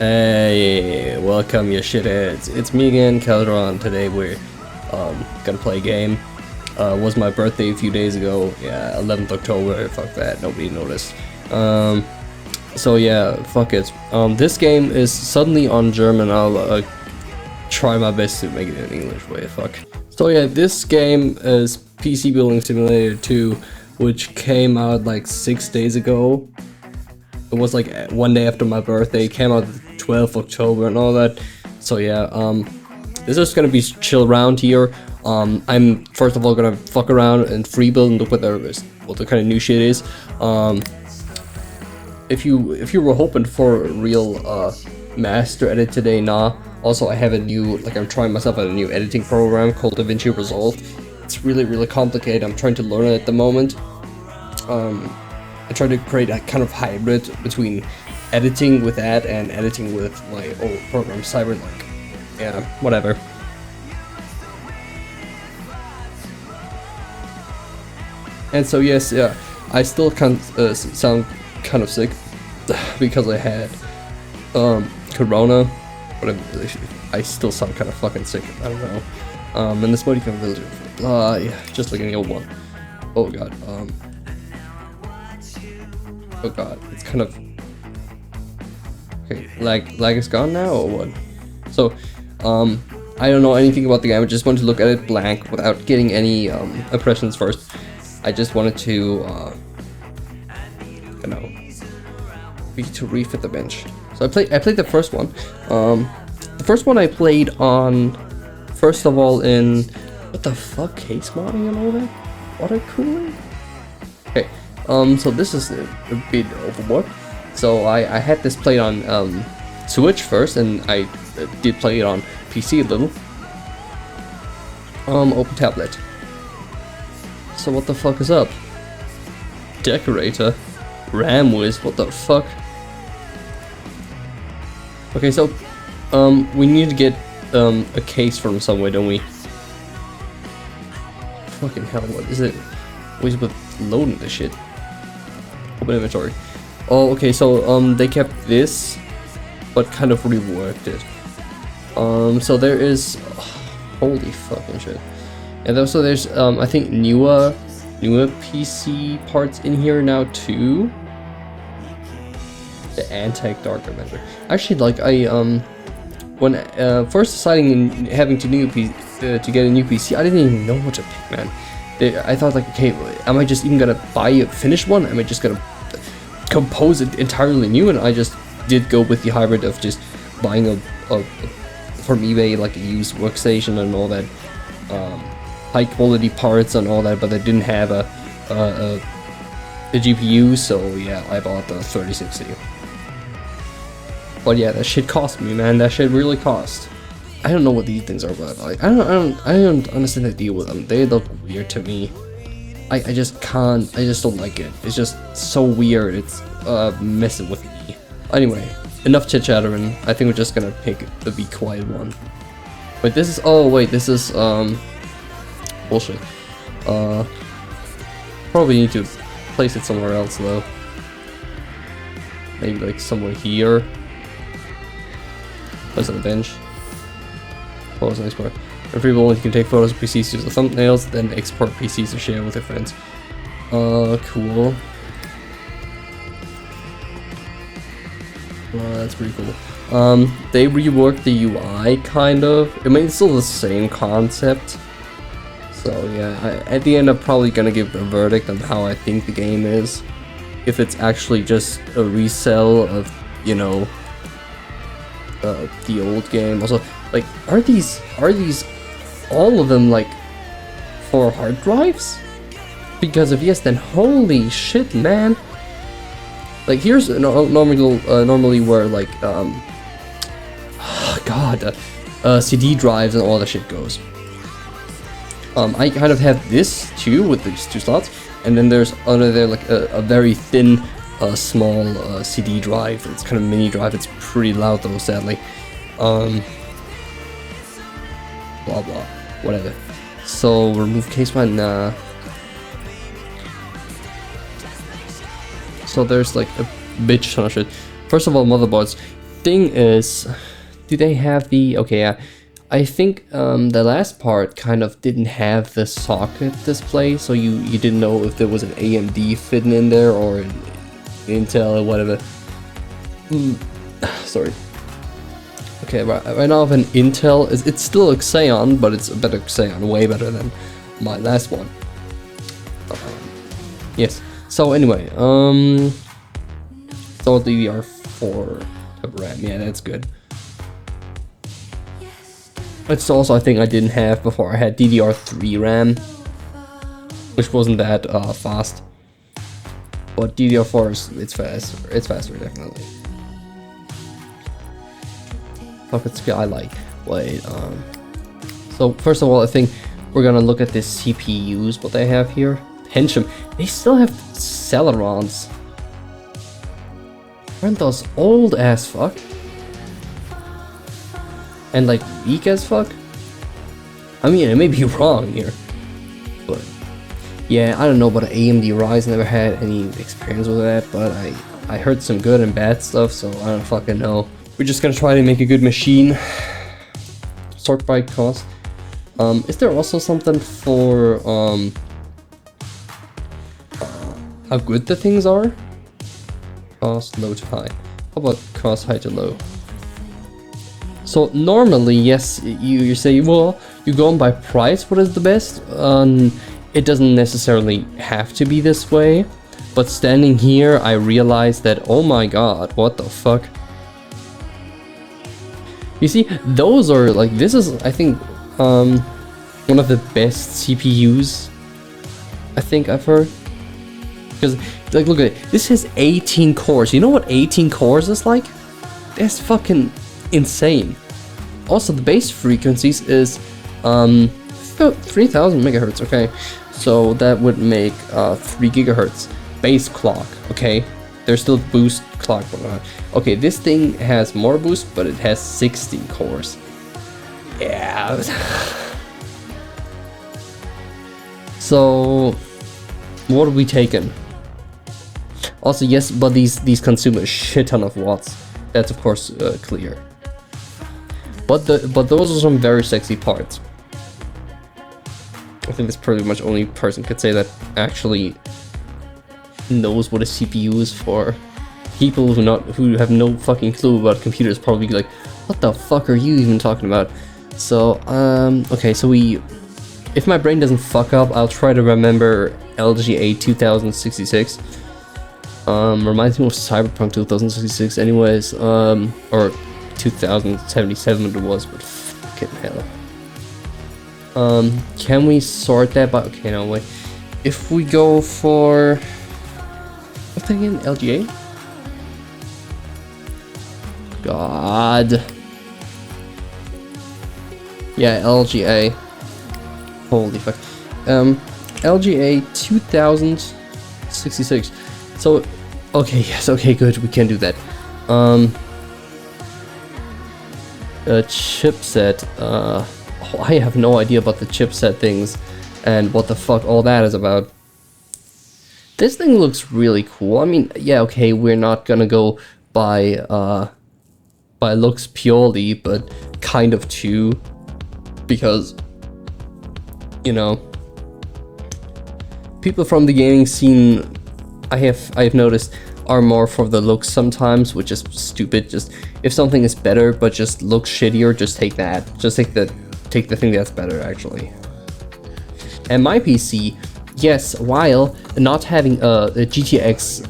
Hey, welcome you shitheads. It's me again, Calderon. Today we're gonna play a game. Was my birthday a few days ago. Yeah, 11th October. Fuck that, nobody noticed. So yeah, fuck it. This game is suddenly on German. I'll try my best to make it in English. Wait, fuck. So yeah, this game is PC Building Simulator 2, which came out like 6 days ago. It was like one day after my birthday. It came out 12th October and all that. So yeah, this is gonna be chill round here. I'm first of all gonna fuck around and free build and look what the kind of new shit is. If you were hoping for a real master edit today, nah. Also, I have a new, I'm trying myself on a new editing program called DaVinci Resolve. It's really complicated. I'm trying to learn it at the moment. I try to create a kind of hybrid between editing with that and editing with my old program, Cyberlink. Yeah, whatever. And so yes, yeah, I still can't sound kind of sick because I had Corona, but I still sound kind of fucking sick. I don't know. And this body kind of village, yeah, just like any old one. Oh god. Oh god, it's kind of okay. Lag is gone now or what? So, I don't know anything about the game. I just wanted to look at it blank without getting any impressions first. I just wanted to, you know, to refit the bench. So I played the first one. The first one I played on, first of all, in what the fuck, case modding and all that, water cooling. Okay. So this is a bit overboard. So I had this played on Switch first, and I did play it on PC a little. Open tablet. So what the fuck is up? Decorator, Ramwiz, what the fuck? Okay, so we need to get a case from somewhere, don't we? Fucking hell, what is it? What is it with loading this shit? Open inventory. Oh, okay, so they kept this, but kind of reworked it. So there is, holy fucking shit. And also there's I think newer PC parts in here now too. The Antec Dark Avenger. Actually, like when first deciding in having to get a new PC, I didn't even know what to pick, man. I thought like, okay, am I just even gonna buy a finished one? Am I just gonna compose it entirely new? And I just did go with the hybrid of just buying a from eBay, like a used workstation and all that, high quality parts and all that, but I didn't have a GPU, so yeah, I bought the 3060. But yeah, that shit cost me, man. That shit really cost. I don't know what these things are, but like, I don't understand the deal with them. They look weird to me. I just can't. I just don't like it. It's just so weird. It's messing with me. Anyway, enough chit chattering. I think we're just gonna pick the Be Quiet one. Wait, this is. Oh wait, this is bullshit. Probably need to place it somewhere else though. Maybe like somewhere here. Place on the bench. Photos and export. And free you can take photos of PCs, use the thumbnails, then export PCs to share with your friends. Cool. That's pretty cool. They reworked the UI, kind of. I mean, it's still the same concept. So yeah, at the end I'm probably gonna give a verdict on how I think the game is. If it's actually just a resell of, you know, the old game. Also, like, are these all of them like for hard drives? Because if yes, then holy shit, man. Like, here's normally where like CD drives and all that shit goes. I kind of have this too with these two slots, and then there's under there like a very thin small CD drive. It's kind of mini drive. It's pretty loud though, sadly. Blah blah, whatever. So remove case one. So there's like a bitch ton of shit. First of all, motherboards. thing is, do they have the, okay, yeah, I think the last part kind of didn't have the socket display, so you didn't know if there was an AMD fitting in there or an Intel or whatever. Sorry. Okay, right now I have an Intel. It's still a Xeon, but it's a better Xeon, way better than my last one. Yes. So anyway, so DDR4 RAM, yeah, that's good. It's also, I think I didn't have before. I had DDR3 RAM, which wasn't that fast. But DDR4 it's faster. It's faster, definitely. Pocket Skylight. Wait, so first of all, I think we're gonna look at the CPUs, what they have here. Pentium. They still have Celerons. Aren't those old as fuck? And like weak as fuck? I mean, I may be wrong here, but yeah, I don't know about an AMD Ryzen. Never had any experience with that, but I heard some good and bad stuff, so I don't fucking know. We're just gonna try to make a good machine. Sort by cost. Is there also something for how good the things are? Cost low to high. How about cost high to low? So normally, yes, you say, well, you go on by price, what is the best? It doesn't necessarily have to be this way, but standing here, I realized that, oh my god, what the fuck? You see, those are like, this is, I think, one of the best CPUs I think I've heard. Because, like, look at it, this has 18 cores. You know what 18 cores is like? That's fucking insane. Also, the base frequencies is 3000 megahertz. Okay, so that would make 3 gigahertz base clock. Okay, there's still boost clock. Okay, this thing has more boost, but it has 16 cores. Yeah. So, what are we taking? Also, yes, but these consume a shit ton of watts. That's of course clear. But those are some very sexy parts. I think that's pretty much only person could say that actually knows what a CPU is for. People who have no fucking clue about computers probably be like, what the fuck are you even talking about? So okay, so if my brain doesn't fuck up, I'll try to remember LGA 2066. Reminds me of Cyberpunk 2066 anyways, or 2077 it was, but fucking hell. Can we sort that by, okay, no, wait. If we go for, what's that again, LGA? God. Yeah, LGA. Holy fuck. LGA 2066. So, okay, yes, okay, good, we can do that. Chipset, oh, I have no idea about the chipset things and what the fuck all that is about. This thing looks really cool. I mean, yeah, okay, we're not gonna go by looks purely, but kind of too, because, you know, people from the gaming scene, I have noticed, are more for the looks sometimes, which is stupid. Just if something is better but just looks shittier, just take that. Just take the thing that's better, actually. And my PC, yes, while not having a GTX,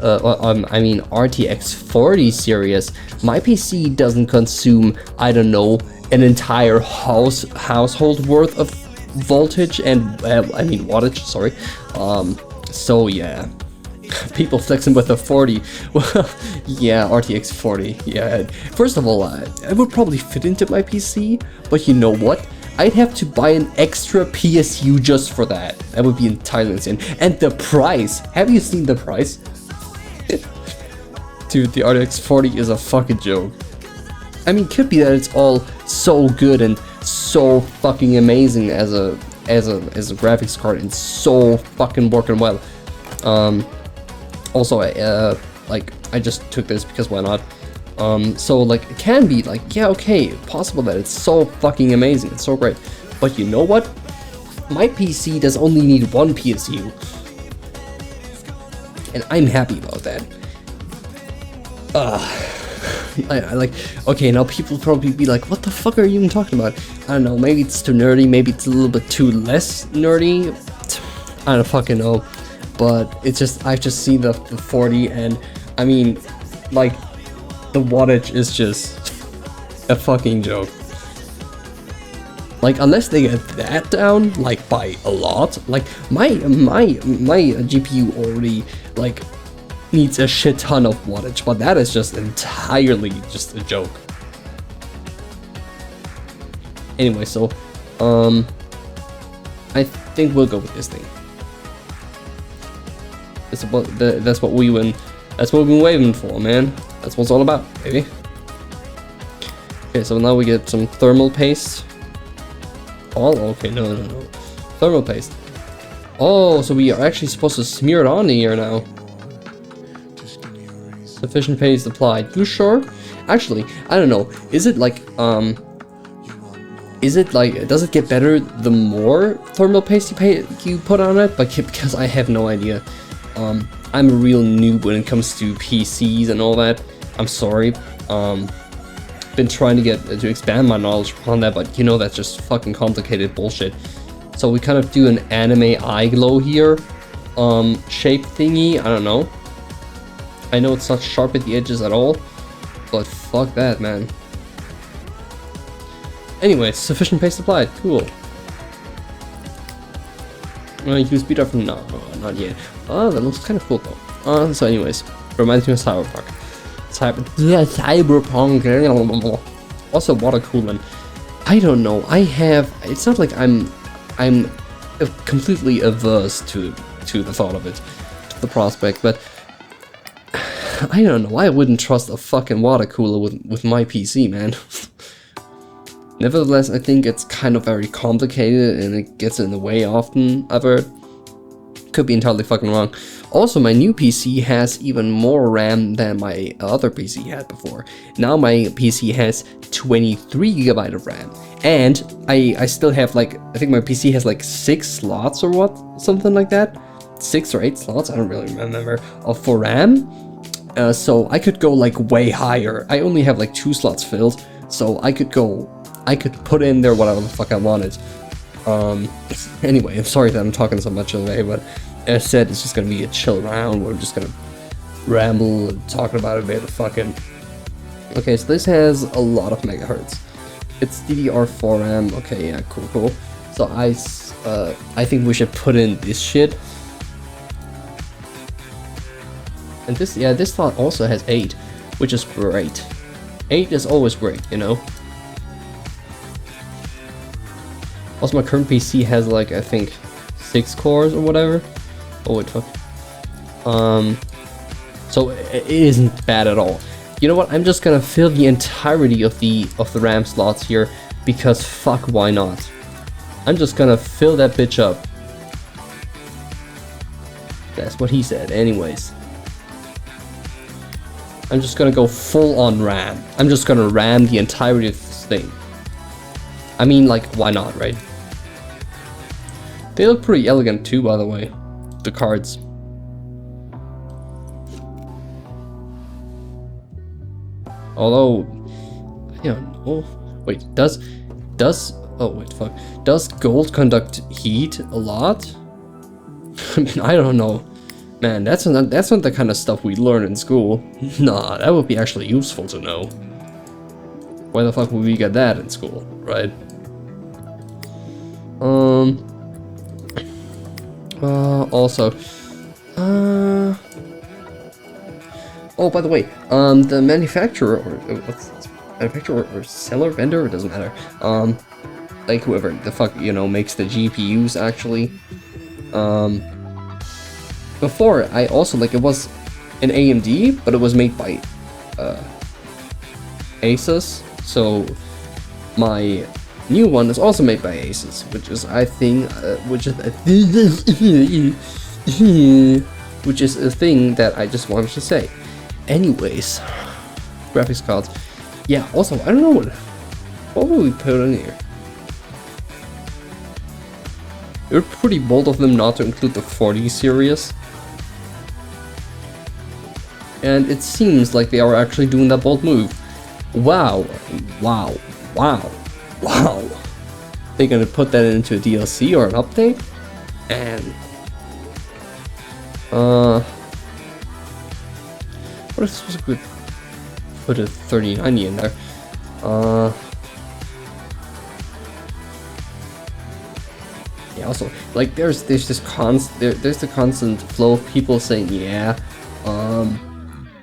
I mean RTX 40 series, my PC doesn't consume, I don't know, an entire household worth of voltage and I mean wattage. Sorry. So yeah. People flexing with the 40. Well, yeah, RTX 40. Yeah. First of all, I would probably fit into my PC, but you know what? I'd have to buy an extra PSU just for that. That would be entirely insane. And the price. Have you seen the price? Dude, the RTX 40 is a fucking joke. I mean, could be that it's all so good and so fucking amazing as a graphics card and so fucking working well. Also, like, I just took this because why not? So like it can be like, yeah, okay, possible that it's so fucking amazing, it's so great. But you know what? My PC does only need one PSU. And I'm happy about that. I like, okay, now people probably be like, what the fuck are you even talking about? I don't know, maybe it's too nerdy, maybe it's a little bit too less nerdy. I don't fucking know. But it's just, I've just seen the 40, and I mean, like, the wattage is just a fucking joke. Like, unless they get that down, like, by a lot, like, my GPU already, like, needs a shit ton of wattage, but that is just entirely just a joke. Anyway, so, I think we'll go with this thing. That's what we've been waiting for, man. That's what it's all about, baby. Okay, so now we get some thermal paste. Okay, no. Thermal paste. Oh, so we are actually supposed to smear it on here now. Sufficient paste applied. You sure? Actually, I don't know. Is it like, does it get better the more thermal paste you put on it? Because I have no idea. I'm a real noob when it comes to PCs and all that. I'm sorry. Been trying to expand my knowledge on that, but you know, that's just fucking complicated bullshit. So we kind of do an anime eye glow here, shape thingy. I don't know. I know it's not sharp at the edges at all, but fuck that, man. Anyway, sufficient paste applied. Cool. Use speed up from no, not yet. Oh, that looks kind of cool though. So anyways, reminds me of Cyberpunk. Cyberpunk. Also water coolant. I don't know. It's not like I'm completely averse to the thought of it, to the prospect, but I don't know. I wouldn't trust a fucking water cooler with my PC, man. Nevertheless, I think it's kind of very complicated and it gets in the way often, I've heard. Could be entirely fucking wrong. Also, my new PC has even more RAM than my other PC had before. Now my PC has 23GB of RAM. And I still have like, I think my PC has like 6 slots or what? Something like that? 6 or 8 slots? I don't really remember. For RAM. So I could go like way higher. I only have like 2 slots filled. So I could put in there whatever the fuck I wanted. Anyway, I'm sorry that I'm talking so much today, but as I said, it's just gonna be a chill round. We're just gonna ramble and talking about it, the fucking. Okay, so this has a lot of megahertz. It's DDR4 RAM. Okay, yeah, cool. So I think we should put in this shit. And this slot also has 8, which is great. 8 is always great, you know. Also, my current PC has like, I think, 6 cores or whatever. Oh wait, fuck. So it isn't bad at all. You know what? I'm just gonna fill the entirety of the RAM slots here because fuck, why not? I'm just gonna fill that bitch up. That's what he said. Anyways, I'm just gonna go full on RAM. I'm just gonna RAM the entirety of this thing. I mean, like, why not, right? They look pretty elegant too, by the way. The cards. Although, I don't know. Wait, does gold conduct heat a lot? I don't know. Man, that's not the kind of stuff we learn in school. Nah, that would be actually useful to know. Why the fuck would we get that in school, right? Also, oh, by the way, the manufacturer or seller, vendor, it doesn't matter. Like whoever the fuck, you know, makes the GPUs actually. Before I also, like, it was an AMD, but it was made by Asus. So my new one is also made by Asus, which is, I think, which is a thing that I just wanted to say. Anyways, graphics cards. Yeah, also, I don't know what will we put in here? It would be pretty bold of them not to include the 40 series. And it seems like they are actually doing that bold move. Wow. Wow. Wow. Wow. They're gonna put that into a DLC or an update? And... what if we could put a 3090 in there? Yeah, also, like, there's this there's the constant flow of people saying, yeah,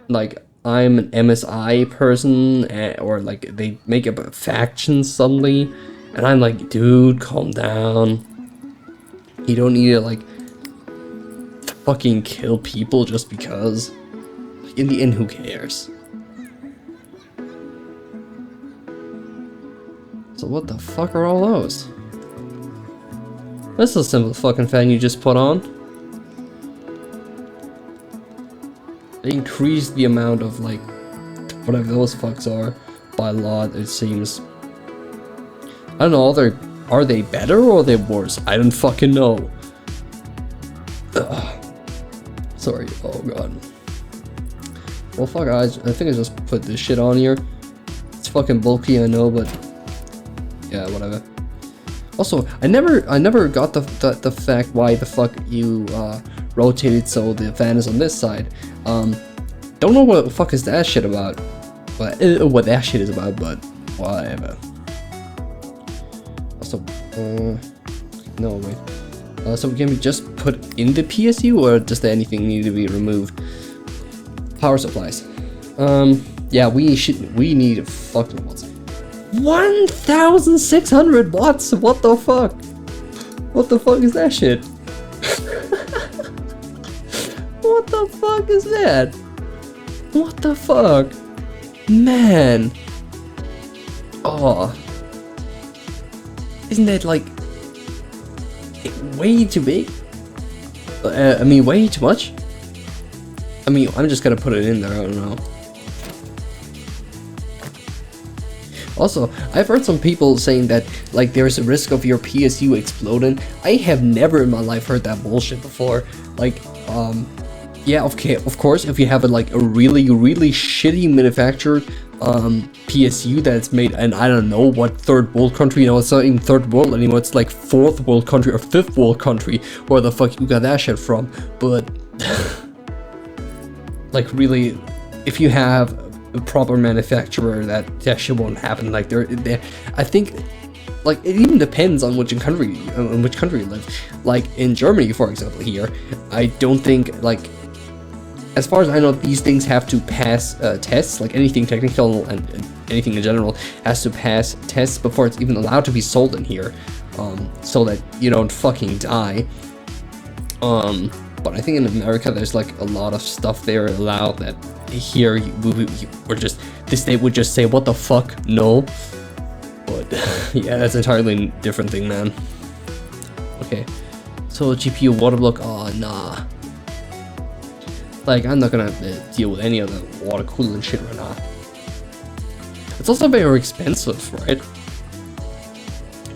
like, I'm an MSI person, or like, they make up a faction suddenly, and I'm like, dude, calm down. You don't need to, like, fucking kill people just because. In the end, who cares? So what the fuck are all those? This is a simple fucking fan you just put on. They increased the amount of, like, whatever those fucks are by a lot, it seems. I don't know, are they better or are they worse? I don't fucking know. Ugh. Sorry, oh god. Well, fuck, I think I just put this shit on here. It's fucking bulky, I know, but yeah, whatever. Also, I never got the fact why the fuck you rotated so the fan is on this side. Don't know what the fuck is that shit about. What that shit is about, but whatever. Also, no wait. So can we just put in the PSU, or does anything need to be removed? Power supplies. Yeah, we need fucking watts. 1,600 watts. What the fuck? What the fuck is that shit? What the fuck is that? What the fuck? Man. Oh. Isn't that like way too big? I mean, way too much? I mean, I'm just gonna put it in there, I don't know. Also, I've heard some people saying that, like, there's a risk of your PSU exploding. I have never in my life heard that bullshit before. Like, yeah, okay, of course, if you have a really shitty manufactured PSU that's made in I don't know what third world country, you know, it's not even third world anymore, it's like fourth world country or fifth world country, where the fuck you got that shit from, but like, really, if you have a proper manufacturer, that shit won't happen. Like, I think, like, it even depends on which country you live. Like, in Germany, for example, here, I don't think, like, as far as I know, these things have to pass tests, like anything technical and anything in general has to pass tests before it's even allowed to be sold in here, so that you don't fucking die. But I think in America there's like a lot of stuff there allowed that here the state would just say, what the fuck, no. But yeah, that's an entirely different thing, man. Okay, so GPU water block, oh nah. Like, I'm not gonna deal with any of the water cooling shit right now. It's also very expensive, right?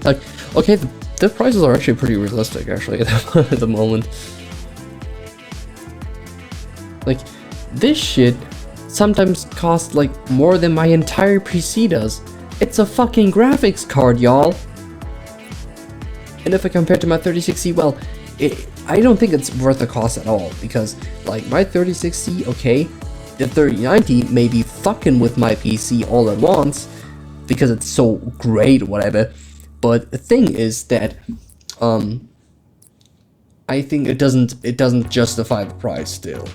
Like, okay, the prices are actually pretty realistic, actually, at the moment. Like, this shit sometimes costs, like, more than my entire PC does. It's a fucking graphics card, y'all. And if I compare to my 3060, well, I don't think it's worth the cost at all, because, like, my 3060, okay, the 3090 may be fucking with my PC all at once, because it's so great or whatever, but the thing is that, I think it doesn't justify the price still.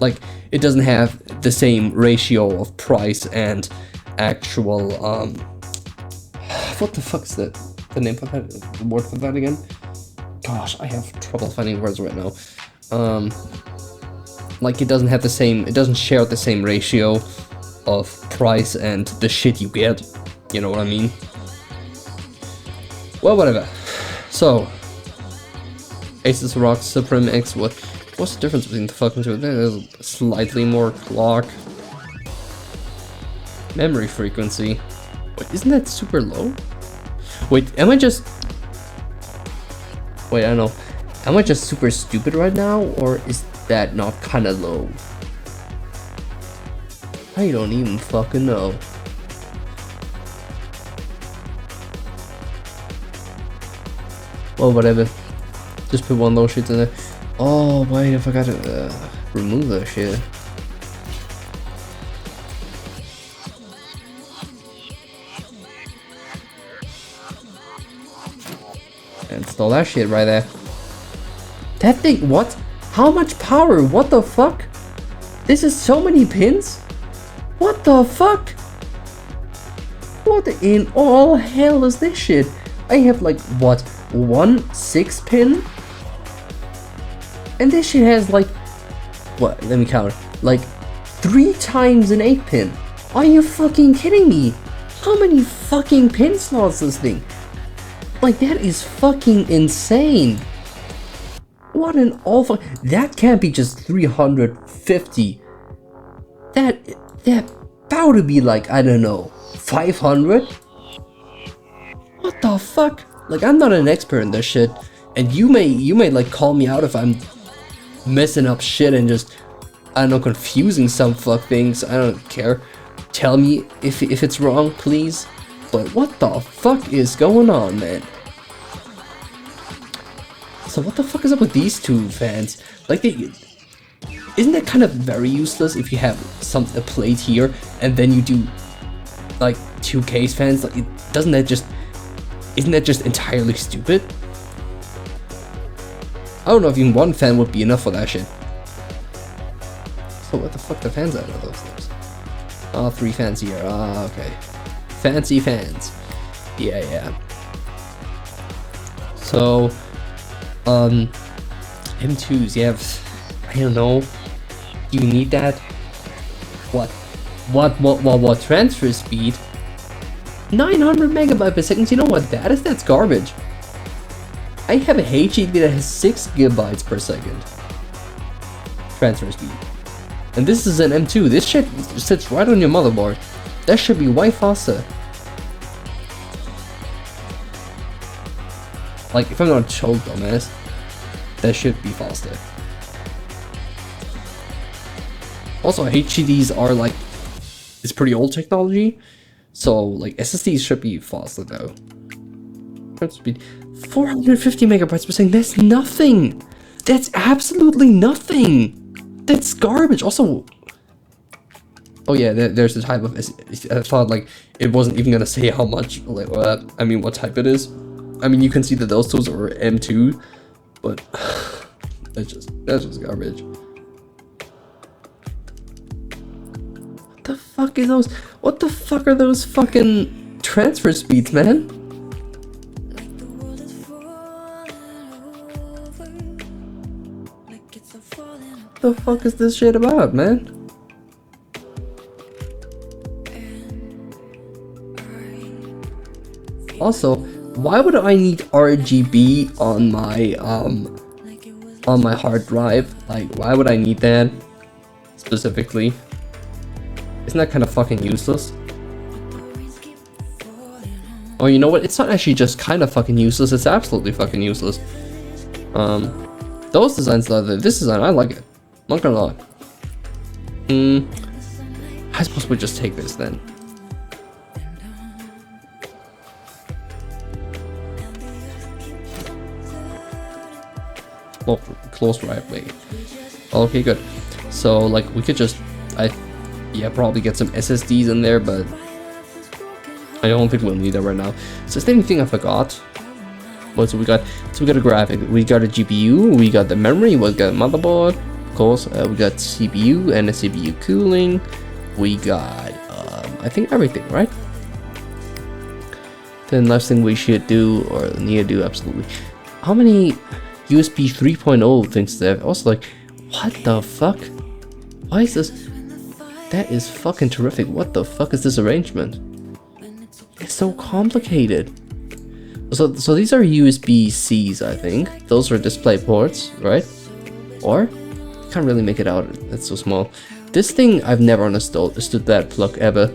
Like, it doesn't have the same ratio of price and actual, what the fuck is that? The name for that? The word for that again? Gosh, I have trouble finding words right now. Like, it doesn't have the same, it doesn't share the same ratio of price and the shit you get. You know what I mean? Well, whatever. So, Asus ROG Supreme X, what's the difference between the fucking two? There's slightly more clock. Memory frequency. Wait, isn't that super low? Wait, am I just... Wait, I don't know. Am I just super stupid right now? Or is that not kind of low? I don't even fucking know. Well, whatever. Just put one of those shits in there. Oh, wait, I forgot to remove that shit. Install that shit right there. That thing, what? How much power? What the fuck? This is so many pins? What the fuck? What in all hell is this shit? I have like, what, 1 6-pin? And this shit has like, what, let me count, like 3 times an 8-pin. Are you fucking kidding me? How many fucking pin slots is this thing? Like, that is fucking insane. What an awful... That can't be just 350. That bound to be like, I don't know, 500? What the fuck? Like, I'm not an expert in this shit. And you may like call me out if I'm messing up shit and just, I don't know, confusing some fuck things. I don't care. Tell me if it's wrong, please. But what the fuck is going on, man? So what the fuck is up with these two fans? Like, isn't that kind of very useless if you have a plate here and then you do like 2 case fans? Like, isn't that just entirely stupid? I don't know if even 1 fan would be enough for that shit. So what the fuck the fans out of those things? Oh, 3 fans here. Ah, okay. Fancy fans. Yeah. So, M2s, you have, I don't know, do you need that? What transfer speed? 900 megabytes per second, you know what that is? That's garbage. I have a HDD that has 6 gigabytes per second transfer speed. And this is an M2, this shit sits right on your motherboard. That should be way faster. Like, if I'm not told, dumbass, that should be faster. Also, HDDs are like, it's pretty old technology, so like SSDs should be faster though. Speed 450 megabytes per second. That's nothing. That's absolutely nothing. That's garbage. Also, oh yeah, there's the type of. I thought like it wasn't even gonna say how much. Like, I mean, what type it is. I mean, you can see that those tools are M2, but that's just garbage. What the fuck is those? What the fuck are those fucking transfer speeds, man? What the fuck is this shit about, man? Also, why would I need RGB on my hard drive? Like, why would I need that specifically? Isn't that kind of fucking useless? Oh, you know what? It's not actually just kind of fucking useless. It's absolutely fucking useless. Those designs, this design, I like it. Not gonna lie. I suppose we just take this then. Well, close right way. Okay, good. So like we could just, probably get some SSDs in there, but I don't think we'll need that right now. So is there anything I forgot? What so we got? So we got a graphic, we got a GPU, we got the memory, we got a motherboard, of course. We got CPU and a CPU cooling. We got I think everything, right? Then last thing we should do or need to do absolutely. How many USB 3.0 things there? Also like, what the fuck? Why is this? That is fucking terrific. What the fuck is this arrangement? It's so complicated. So these are USB-Cs, I think. Those are display ports, right? Or? Can't really make it out. It's so small. This thing, I've never understood that plug ever.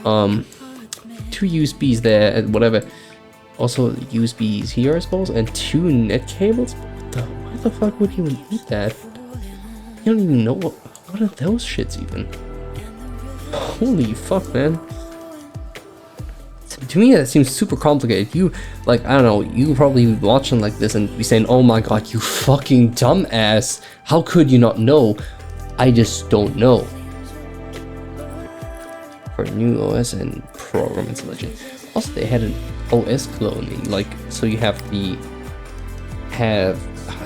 2 USBs there and whatever. Also USBs here, I suppose, and 2 net cables. Why the fuck would you need that? You don't even know what are those shits even. Holy fuck, man. To me that seems super complicated. You, like, I don't know, you probably be watching like this and be saying, oh my god, you fucking dumbass, how could you not know? I just don't know. For new OS and program installation. Also, they had an OS cloning, like, so you have I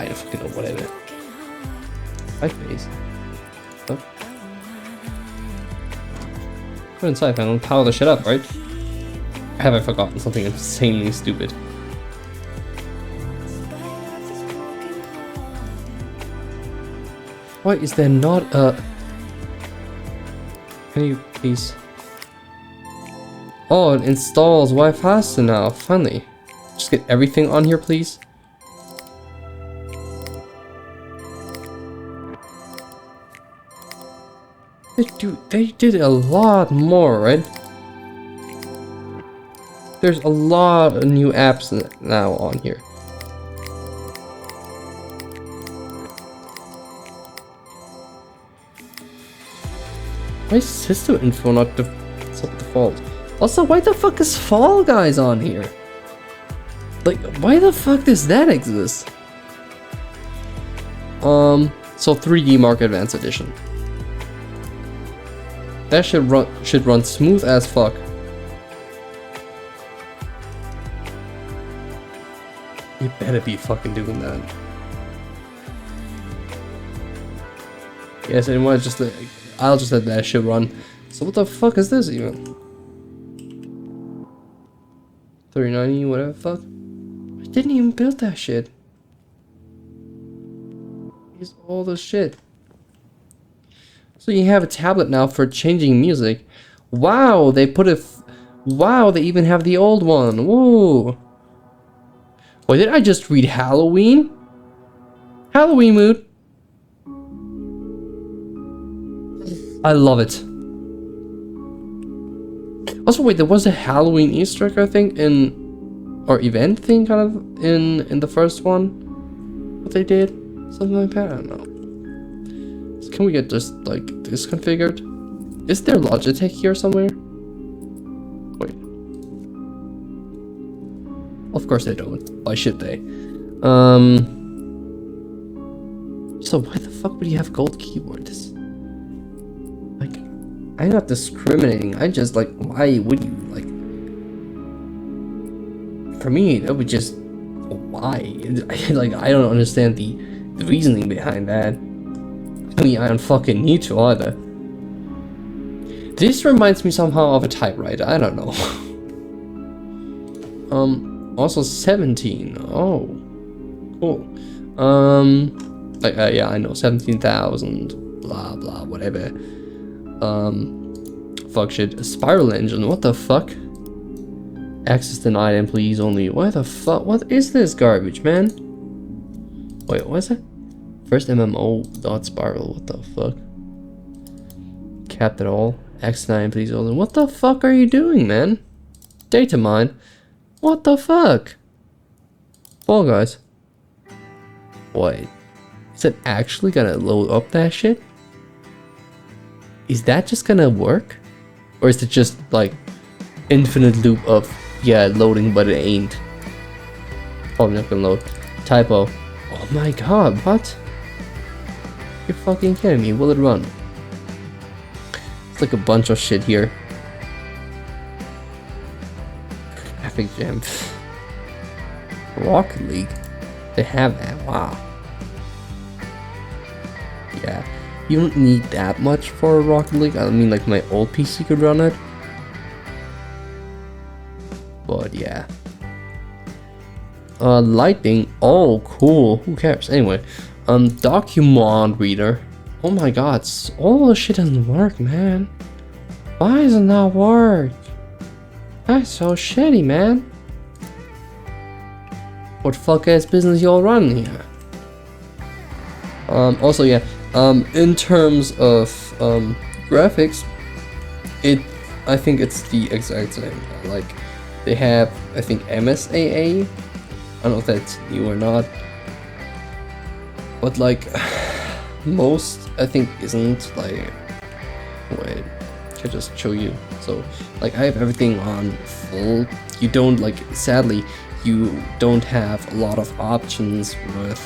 don't fucking know, whatever. Typeface. Oh. Go inside, man. I'll power the shit up, right? Have I forgotten something insanely stupid? Why is there not a... Can you please... Oh, it installs Wi-Fi now, finally. Just get everything on here, please. They did a lot more, right? There's a lot of new apps now on here. Why is system info not default? Also, why the fuck is Fall Guys on here? Like, why the fuck does that exist? So 3D Mark Advanced Edition. That should run smooth as fuck. You better be fucking doing that. Yes, anyway, I'll just let that shit run. So what the fuck is this even? 3090, whatever fuck. I didn't even build that shit. Here's all the shit. So you have a tablet now for changing music. Wow, they put it. Wow, they even have the old one. Whoa. Wait, did I just read Halloween? Halloween mood. I love it. Also, wait, there was a Halloween Easter egg, I think, or event thing, kind of, in the first one. What they did, something like that. I don't know. So can we get just like this configured? Is there Logitech here somewhere? Wait. Of course they don't. Why should they? So why the fuck would you have gold keyboards? Like, I'm not discriminating. I just like, why would you like? For me, that would just why? Like, I don't understand the reasoning behind that. I mean, I don't fucking need to either. This reminds me somehow of a typewriter. I don't know. Also 17. Oh, cool. Like, yeah, I know, 17,000. Blah blah, whatever. Fuck shit. A spiral engine. What the fuck? Access denied. Employees only. Why the fuck? What is this garbage, man? Wait, what is it? First MMO dot spiral. What the fuck? Capped at all. Access denied. Employees only. What the fuck are you doing, man? Data mine. What the fuck? Fall Guys. Wait. Is it actually gonna load up that shit? Is that just gonna work? Or is it just like infinite loop of, yeah, loading, but it ain't? Probably not gonna load. Typo. Oh my god, what? You're fucking kidding me. Will it run? It's like a bunch of shit here. Epic Jam. Rocket League. They have that. Wow. Yeah. You don't need that much for Rocket League. I mean, like, my old PC could run it. But yeah. Lighting. Oh, cool. Who cares? Anyway. Document reader. Oh my god. All the shit doesn't work, man. Why does it not work? That's so shitty, man. What fuck ass business y'all run here? Also, yeah. In terms of graphics, it I think it's the exact same. Like, they have, I think, MSAA. I don't know if that's new or not. But like, most, I think, isn't like, wait, I can just show you. So, like, I have everything on full. You don't, like, sadly, you don't have a lot of options with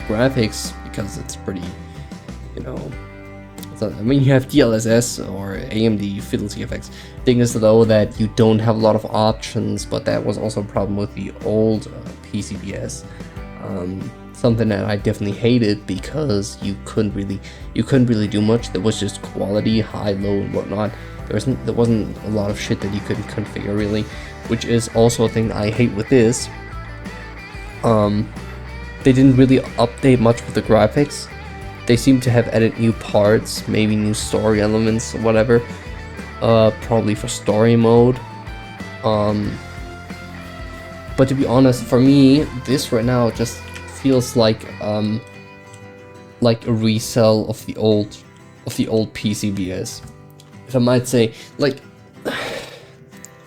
graphics because it's pretty, you know, I mean, you have DLSS or AMD Fidelity FX. Thing is though that you don't have a lot of options, but that was also a problem with the old PCBS. Something that I definitely hated because you couldn't really do much. There was just quality, high, low, and whatnot. There wasn't a lot of shit that you could configure really, which is also a thing I hate with this. They didn't really update much with the graphics. They seem to have added new parts, maybe new story elements, whatever. Probably for story mode. But to be honest, for me, this right now just feels like a resell of the old PCBS. If I might say, like,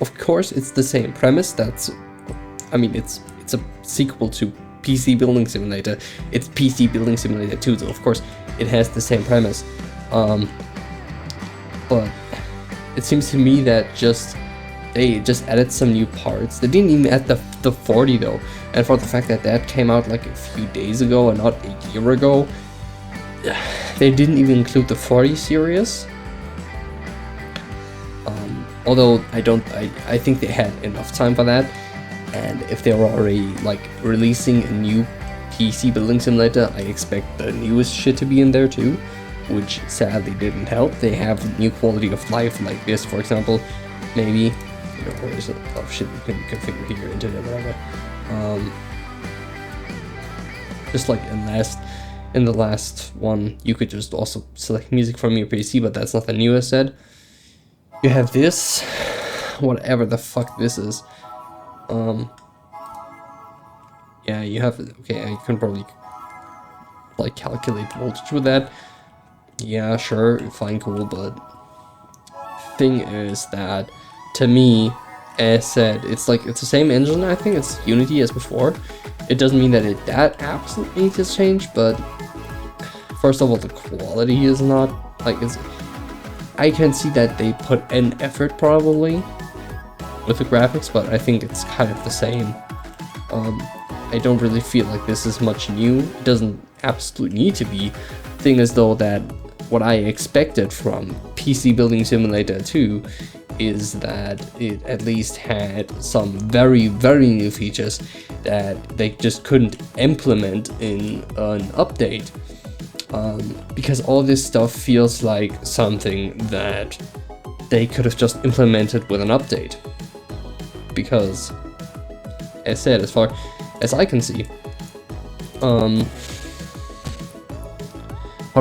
of course it's the same premise. I mean, it's a sequel to PC Building Simulator. It's PC Building Simulator 2, so of course it has the same premise. But it seems to me that they just added some new parts. They didn't even add the 40 though, and for the fact that came out like a few days ago and not a year ago, they didn't even include the 40 series. Although I think they had enough time for that. And if they were already like releasing a new PC Building Simulator, I expect the newest shit to be in there too, which sadly didn't help. They have new quality of life like this, for example. Maybe, you know, there's a lot of shit you can configure here, internet, whatever. Just like in the last one, you could just also select music from your PC, but that's not the newest set. You have this, whatever the fuck this is. Yeah, you have, okay, I can probably like calculate voltage with that. Yeah, sure, fine, cool, but thing is that to me, as said, it's the same engine. I think it's Unity as before. It doesn't mean that that absolutely needs to change, but first of all, the quality is not like I can see that they put an effort probably with the graphics, but I think it's kind of the same. I don't really feel like this is much new. It doesn't absolutely need to be. Thing is though that what I expected from PC Building Simulator 2 is that it at least had some very, very new features that they just couldn't implement in an update. Because all this stuff feels like something that they could have just implemented with an update. Because, as said, as far as I can see, how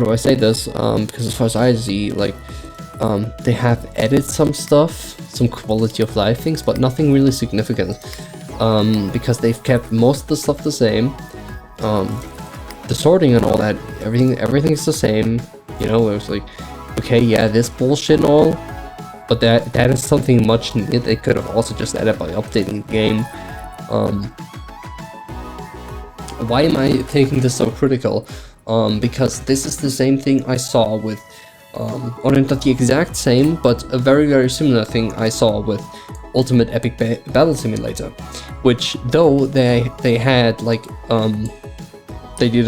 do I say this? Because as far as I see, like, they have added some stuff, some quality of life things, but nothing really significant. Because they've kept most of the stuff the same. The sorting and all that, everything's the same. You know, it was like, okay, yeah, this bullshit and all, but that is something much needed. They could have also just added by updating the game. Why am I taking this so critical? Because this is the same thing I saw with, or not the exact same, but a very, very similar thing I saw with Ultimate Epic Battle Simulator, which though they had like, they did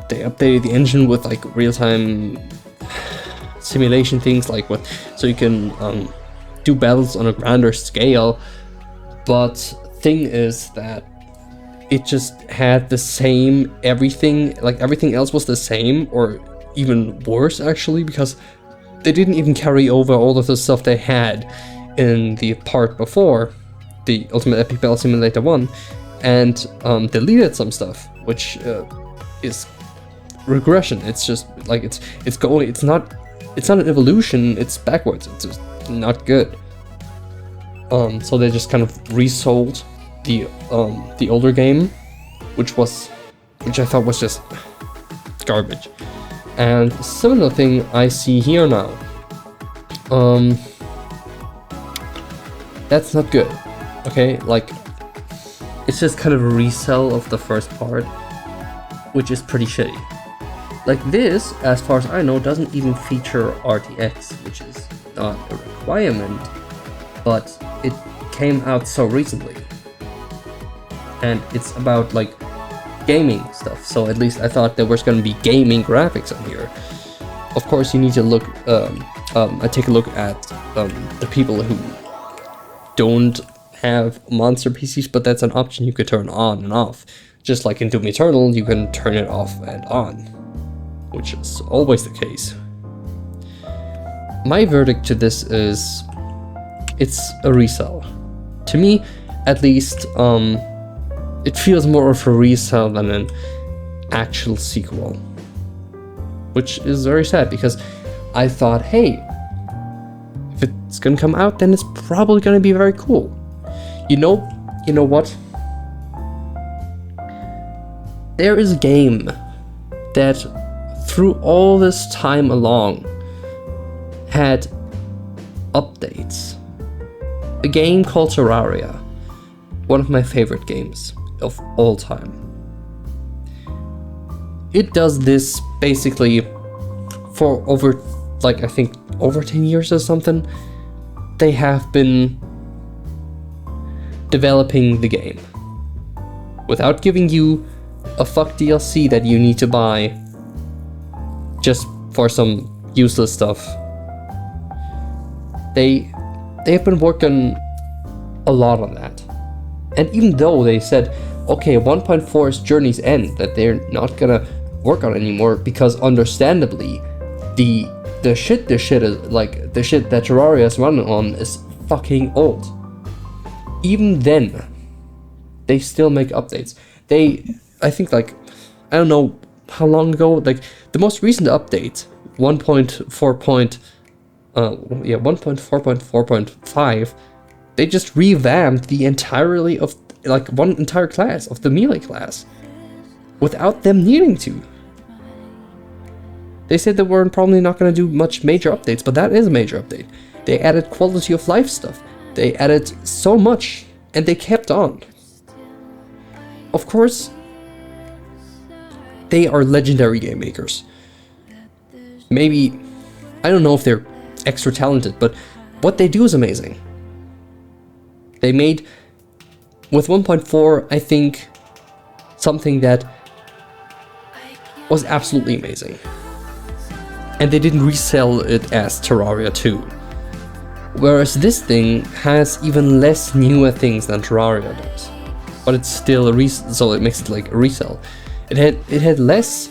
they updated the engine with like real-time simulation things, like so you can do battles on a grander scale. But thing is that it just had the same everything, like everything else was the same, or even worse actually, because they didn't even carry over all of the stuff they had in the part before, the Ultimate Epic Battle Simulator 1, and deleted some stuff, which is regression. It's just like it's not an evolution, it's backwards. It's just not good. So they just kind of resold the older game, which I thought was just garbage. And similar thing I see here now. That's not good. Okay, like, it's just kind of a resell of the first part, which is pretty shitty. Like this, as far as I know, doesn't even feature RTX, which is not a requirement, but it came out so recently. And it's about like gaming stuff, so at least I thought there was going to be gaming graphics on here. Of course, you need to look, I take a look at the people who don't have monster PCs, but that's an option you could turn on and off. Just like in Doom Eternal, you can turn it off and on, which is always the case. My verdict to this is, it's a resell. To me, at least, it feels more of a resell than an actual sequel. Which is very sad, because I thought, hey, if it's gonna come out, then it's probably gonna be very cool. You know what? There is a game that, through all this time along, had updates. A game called Terraria, one of my favorite games of all time. It does this basically for over, like, I think over 10 years or something. They have been developing the game without giving you a fuck DLC that you need to buy just for some useless stuff. They have been working a lot on that. And even though they said, okay, 1.4 is Journey's End, that they're not gonna work on anymore, because understandably, the shit is like the shit that Terraria is running on is fucking old. Even then, they still make updates. I think, like, I don't know how long ago, like the most recent update, 1.4.4.5, they just revamped the entirely of, like, one entire class of the melee class without them needing to. They said they weren't probably not going to do much major updates, but that is a major update. They added quality of life stuff. They added so much, and they kept on. Of course, they are legendary game makers. Maybe, I don't know if they're extra talented, but what they do is amazing. They made, with 1.4, I think, something that was absolutely amazing. And they didn't resell it as Terraria 2. Whereas this thing has even less newer things than Terraria does. But it's still a resell, so it makes it like a resell. It had less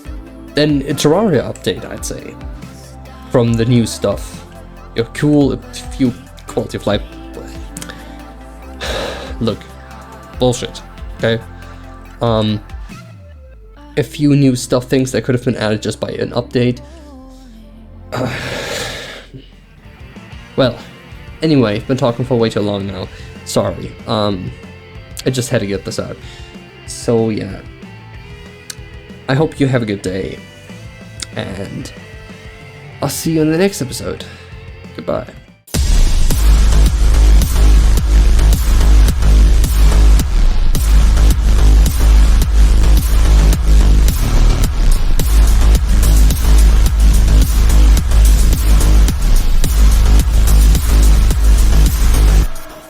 than a Terraria update, I'd say, from the new stuff. You're cool, a few quality of life. Look, bullshit, okay? A few new stuff, things that could have been added just by an update. Well, anyway, I've been talking for way too long now. Sorry. I just had to get this out. So yeah. I hope you have a good day. And I'll see you in the next episode. Goodbye.